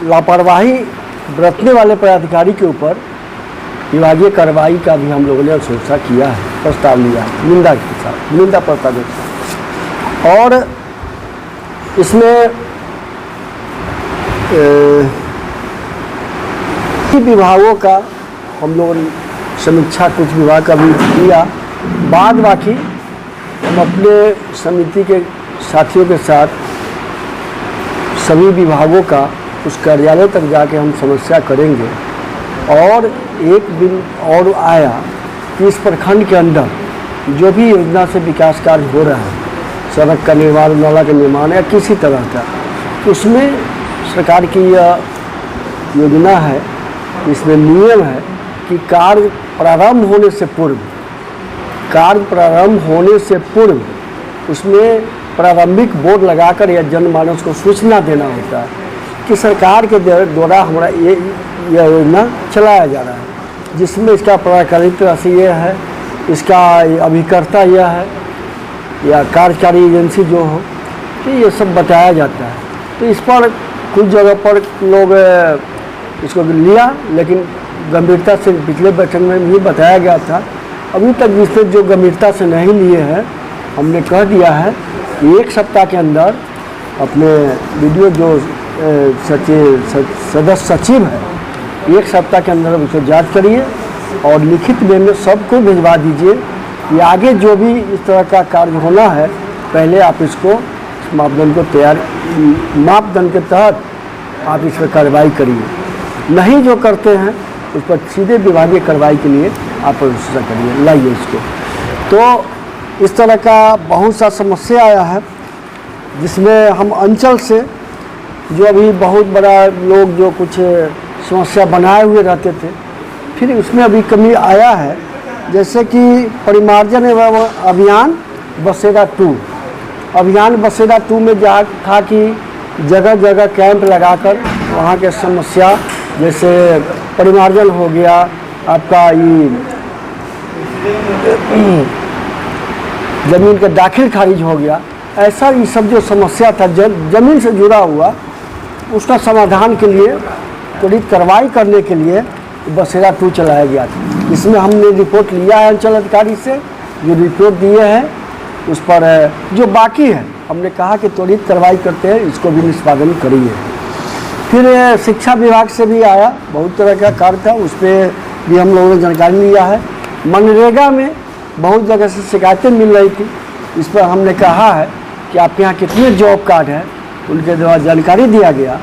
लापरवाही बरतने वाले पदाधिकारी के ऊपर विभागीय कार्रवाई का भी हम लोगों ने अनुशंसा किया है, प्रस्ताव लिया है निंदा के साथ, निंदा प्रस्ताव के साथ। और इसमें विभागों का हम लोगों ने समीक्षा कुछ विभाग का भी किया। बाद बाकी हम अपने समिति के साथियों के साथ सभी विभागों का उस कार्यालय तक जाके हम समस्या करेंगे। और एक दिन और आया कि इस प्रखंड के अंदर जो भी योजना से विकास कार्य हो रहा है, सड़क का निर्माण, नाला का निर्माण या किसी तरह का, उसमें सरकार की यह योजना है, इसमें नियम है कि कार्य प्रारंभ होने से पूर्व उसमें प्रारंभिक बोर्ड लगाकर या जनमानस को सूचना देना होता है कि सरकार के द्वारा हमारा ये योजना चलाया जा रहा है, जिसमें इसका प्राधिकृत राशि ये है, इसका अभिकर्ता यह है या कार्यकारी एजेंसी जो हो, तो ये सब बताया जाता है। तो इस पर कुछ जगह पर लोग इसको लिया, लेकिन गंभीरता से पिछले बैठक में भी बताया गया था। अभी तक जिसने जो गंभीरता से नहीं लिए हैं, हमने कह दिया है कि 1 सप्ताह के अंदर अपने वीडियो जो सदस्य सचिव है, 1 सप्ताह के अंदर उसको जांच करिए और लिखित में सबको भिजवा दीजिए कि आगे जो भी इस तरह का कार्य होना है, पहले आप इसको मापदंड को मापदंड के तहत आप इस पर कार्रवाई करिए। नहीं जो करते हैं उस पर सीधे विभागीय कार्रवाई के लिए आप अनुशंसा करिए, लाइए इसको। तो इस तरह का बहुत सा समस्या आया है, जिसमें हम अंचल से जो अभी बहुत बड़ा लोग जो कुछ समस्या बनाए हुए रहते थे, फिर उसमें अभी कमी आया है। जैसे कि परिमार्जन एवं अभियान बसेरा 2, अभियान बसेरा 2 में जा था कि जगह जगह कैंप लगाकर वहाँ के समस्या, जैसे परिमार्जन हो गया, आपका ये ज़मीन का दाखिल खारिज हो गया, ऐसा ये सब जो समस्या था ज़मीन से जुड़ा हुआ, उसका समाधान के लिए त्वरित कार्रवाई करने के लिए बसेरा 2 चलाया गया था। इसमें हमने रिपोर्ट लिया है अंचल अधिकारी से, जो रिपोर्ट दिए हैं उस पर जो बाकी है हमने कहा कि त्वरित कार्रवाई करते हैं, इसको भी निष्पादन करिए। फिर शिक्षा विभाग से भी आया, बहुत तरह का कार्य था, उस पर भी हम लोगों ने जानकारी लिया है। मनरेगा में बहुत जगह से शिकायतें मिल रही थी, इस पर हमने कहा है कि आपके यहाँ कितने जॉब कार्ड हैं, उनके द्वारा जानकारी दिया गया।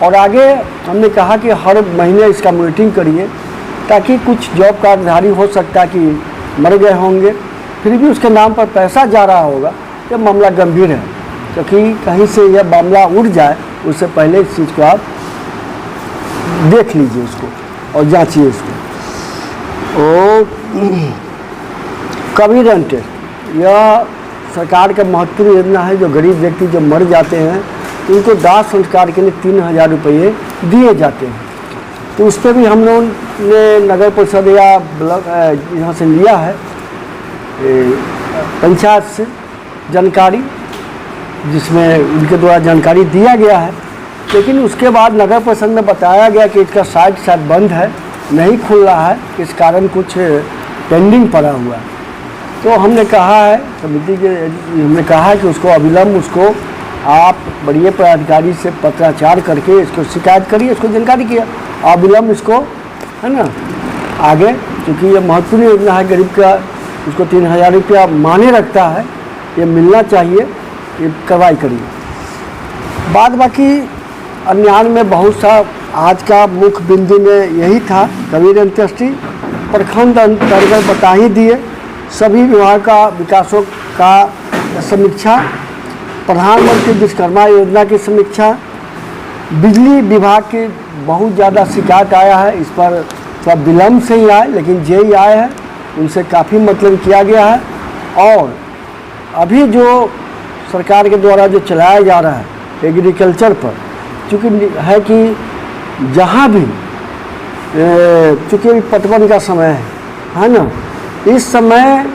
और आगे हमने कहा कि हर महीने इसका मॉनिटरिंग करिए, ताकि कुछ जॉब कार्डधारी हो सकता है कि मर गए होंगे, फिर भी उसके नाम पर पैसा जा रहा होगा, यह मामला गंभीर है। क्योंकि कहीं से यह मामला उठ जाए, उससे पहले इस चीज़ को आप देख लीजिए उसको और जांचिए उसको। और कबीर रेंटेड, यह सरकार का महत्वपूर्ण योजना है। जो गरीब व्यक्ति जो मर जाते हैं तो उनको दाह संस्कार के लिए 3000 रुपये दिए जाते हैं। तो उस पर भी हम लोगों ने नगर परिषद या ब्लॉक यहाँ से लिया है, पंचायत से जानकारी, जिसमें उनके द्वारा जानकारी दिया गया है। लेकिन उसके बाद नगर परिषद में बताया गया कि इसका साइट शायद बंद है, नहीं खुल रहा है, इस कारण कुछ पेंडिंग पड़ा हुआ है। तो हमने कहा है समिति के, हमने कहा है कि उसको अविलंब उसको आप बड़े पदाधिकारी से पत्राचार करके इसको शिकायत करिए, इसको जानकारी किया अविलंब इसको, है ना, आगे, क्योंकि ये महत्वपूर्ण योजना है, गरीब का उसको 3000 रुपया माने रखता है, ये मिलना चाहिए, ये कार्रवाई करिए। बाद बाकी अन्यान में बहुत सा आज का मुख्य बिंदु में यही था। कबीर अंत्येष्टि प्रखंड अंतर्गत बता ही दिए, सभी विभाग का विकासों का समीक्षा, प्रधानमंत्री विश्वकर्मा योजना की समीक्षा, बिजली विभाग की बहुत ज़्यादा शिकायत आया है, इस पर थोड़ा विलम्ब से ही आए, लेकिन जे ही आए हैं उनसे काफ़ी मतलब किया गया है। और अभी जो सरकार के द्वारा जो चलाया जा रहा है एग्रीकल्चर पर, चूँकि है कि जहाँ भी चूँकि पटवन का समय है ना, इस समय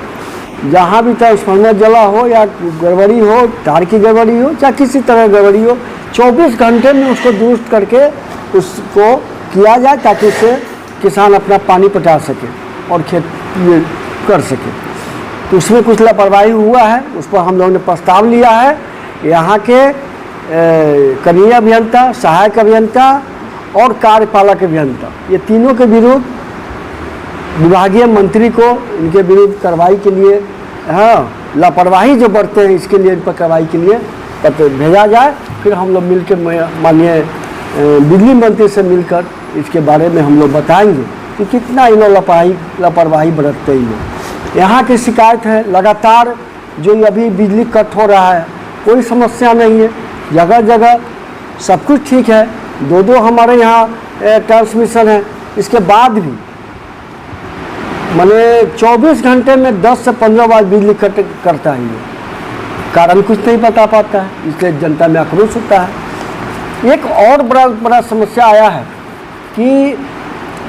जहाँ भी ट्रांसफार्मर जला हो या गड़बड़ी हो, तार की गड़बड़ी हो, चाहे किसी तरह गड़बड़ी हो, 24 घंटे में उसको दुरुस्त करके उसको किया जाए ताकि उससे किसान अपना पानी पटा सके और खेत ये कर सके। तो उसमें कुछ लापरवाही हुआ है, उस पर हम लोगों ने प्रस्ताव लिया है। यहाँ के कनीय अभियंता, सहायक अभियंता और कार्यपालक अभियंता, ये तीनों के विरुद्ध विभागीय मंत्री को इनके विरुद्ध कार्रवाई के लिए, हाँ, लापरवाही जो बरते हैं इसके लिए इन पर कार्रवाई के लिए पत्र भेजा जाए। फिर हम लोग मिलकर माननीय बिजली मंत्री से मिलकर इसके बारे में हम लोग बताएंगे कि कितना इन लापरवाही बरतते हैं ये। यहाँ की शिकायत है लगातार, जो अभी बिजली कट हो रहा है कोई समस्या नहीं है, जगह जगह सब कुछ ठीक है। दो हमारे यहाँ ट्रांसमिशन है, इसके बाद भी माने 24 घंटे में 10 से 15 बार बिजली कट करता है ये, कारण कुछ नहीं बता पाता है, इसलिए जनता में आक्रोश होता है। एक और बड़ा समस्या आया है कि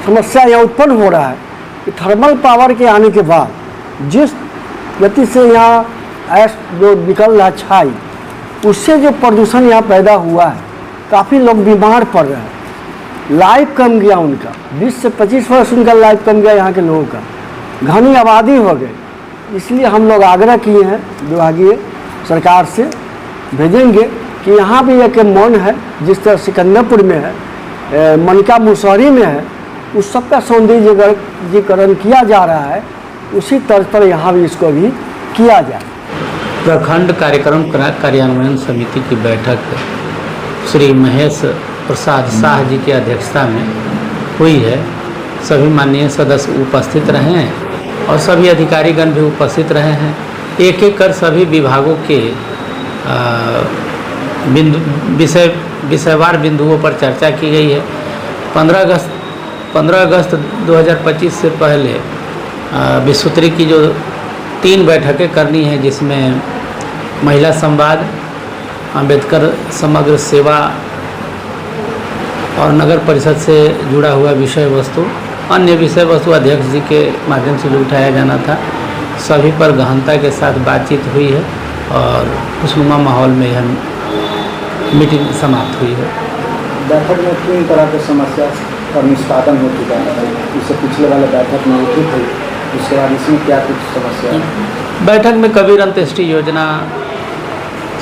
समस्या यह उत्पन्न हो रहा है कि थर्मल पावर के आने के बाद जिस गति से यहाँ ऐश जो निकल रहा छाई, उससे जो प्रदूषण यहाँ पैदा हुआ है, काफ़ी लोग बीमार पड़ रहे हैं, लाइफ कम गया उनका, 20 से 25% उनका लाइफ कम गया यहाँ के लोगों का, घनी आबादी हो गई। इसलिए हम लोग आग्रह किए हैं विभागीय सरकार से, भेजेंगे कि यहाँ भी एक मन है जिस तरह सिकंदरपुर में है, मनका मुसहरी में है, उस सबका सौंदर्यीकरण किया जा रहा है, उसी तर्ज पर यहाँ भी इसको भी किया जाए। प्रखंड कार्यक्रम कार्यान्वयन समिति की बैठक श्री महेश प्रसाद शाह जी की अध्यक्षता में हुई है। सभी माननीय सदस्य उपस्थित रहे हैं और सभी अधिकारीगण भी उपस्थित रहे हैं। एक एक कर सभी विभागों के विषयवार बिंदुओं पर चर्चा की गई है। 15 अगस्त 2025 से पहले विश्वोत्तरी की जो 3 बैठकें करनी है, जिसमें महिला संवाद, अंबेडकर समग्र सेवा और नगर परिषद से जुड़ा हुआ विषय वस्तु, अन्य विषय वस्तु अध्यक्ष जी के माध्यम से जो उठाया जाना था, सभी पर गहनता के साथ बातचीत हुई है और खुशनुमा माहौल में यह मीटिंग समाप्त हुई है। बैठक में किन तरह की समस्या का निष्पादन हो चुका है? इससे पिछले वाले बैठक में उठी थी, उसके बाद इसमें क्या कुछ समस्या है? बैठक में कबीर अंत्येष्टि योजना,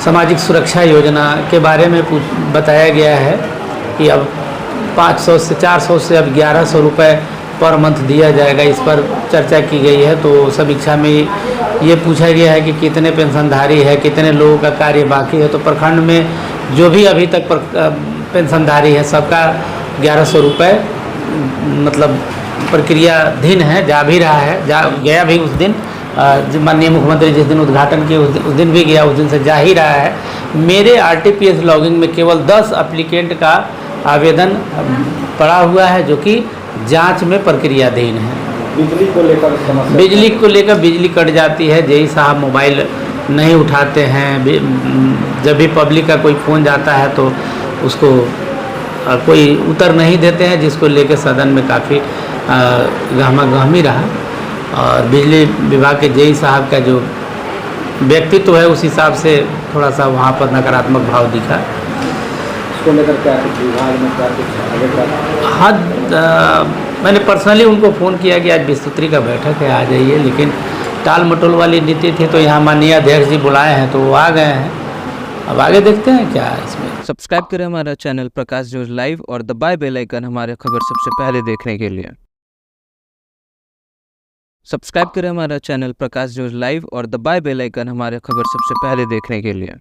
सामाजिक सुरक्षा योजना के बारे में बताया गया है कि अब 500 से 400 से अब 1100 रुपये पर मंथ दिया जाएगा। इस पर चर्चा की गई है। तो समीक्षा में ये पूछा गया है कि कितने पेंशनधारी है, कितने लोगों का कार्य बाकी है। तो प्रखंड में जो भी अभी तक पेंशनधारी है, सबका 1100 रुपये मतलब प्रक्रियाधीन है, जा भी रहा है, गया भी उस दिन, माननीय मुख्यमंत्री जिस दिन उद्घाटन किए उस दिन भी गया, उस दिन से जा ही रहा है। मेरे RTPS लॉगिंग में केवल 10 एप्लीकेंट का आवेदन पड़ा हुआ है, जो कि जांच में प्रक्रियाधीन है। बिजली को लेकर समस्या, बिजली कट जाती है, जेई साहब मोबाइल नहीं उठाते हैं। जब भी पब्लिक का कोई फ़ोन जाता है तो उसको कोई उत्तर नहीं देते हैं, जिसको लेकर सदन में काफ़ी गहमा-गहमी रहा। और बिजली विभाग के जेई साहब का जो व्यक्तित्व है, उस हिसाब से थोड़ा सा वहाँ पर नकारात्मक भाव दिखा। उसको लेकर क्या कुछ विभाग में क्या कुछ आगे का? हाँ, मैंने पर्सनली उनको फ़ोन किया कि आज विश्वोत्तरी का बैठक है, आ जाइए, लेकिन टाल मटोल वाली नीति थी। तो यहाँ माननीय अध्यक्ष जी बुलाए हैं तो वो आ गए हैं। अब आगे देखते हैं क्या है इसमें। सब्सक्राइब करें हमारा चैनल प्रकाश न्यूज़ लाइव और दबाए बेल आइकन हमारे खबर सबसे पहले देखने के लिए। सब्सक्राइब करें हमारा चैनल प्रकाश न्यूज़ लाइव और दबाए बेल आइकन हमारे खबर सबसे पहले देखने के लिए।